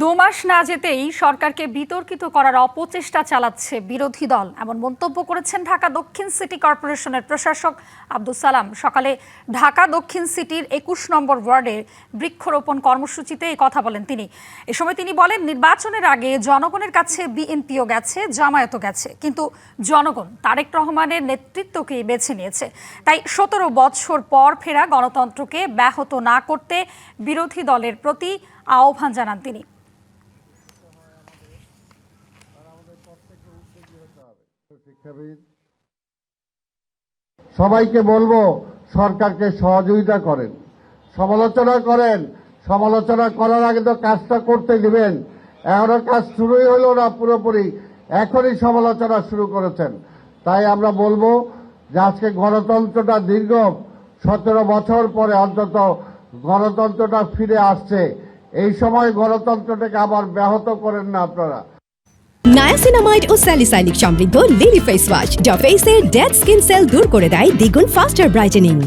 দু মাস না যেতেই সরকারকে বিতর্কিত করার অপচেষ্টা চালাচ্ছে বিরোধী দল, এমন মন্তব্য করেছেন ঢাকা দক্ষিণ সিটি কর্পোরেশনের প্রশাসক আব্দুস সালাম। সকালে ঢাকা দক্ষিণ সিটির ২১ নম্বর ওয়ার্ডের বৃক্ষরোপণ কর্মসূচিতে এই কথা বলেন তিনি। এ সময় তিনি বলেন, নির্বাচনের আগে জনগণের কাছে বিএনপিও গেছে, জামায়াতও গেছে, কিন্তু জনগণ তারেক রহমানের নেতৃত্বকেই বেছে নিয়েছে। তাই ১৭ বছর পর ফেরা গণতন্ত্রকে ব্যাহত না করতে বিরোধী দলের প্রতি আহ্বান জানান তিনি। সবাইকে বলবো, সরকারকে সহযোগিতা করেন, সমালোচনা করেন। সমালোচনা করার আগে তো কাজটা করতে দিবেন। এখনো কাজ শুরুই হলো না পুরোপুরি, এখনই সমালোচনা শুরু করেছেন। তাই আমরা বলবো যে আজকে গণতন্ত্রটা দীর্ঘ ১৭ বছর পরে অন্তত গণতন্ত্রটা ফিরে আসছে। এই সময় গণতন্ত্রটাকে আবার ব্যাহত করেন না আপনারা। নায়াসিনামাইড ও স্যালিসাইলিক সমৃদ্ধ লিলি ফেস ওয়াশ, যা ফেসের ডেড স্কিন সেল দূর করে দেয় দ্বিগুণ ফাস্টার ব্রাইটেনিং।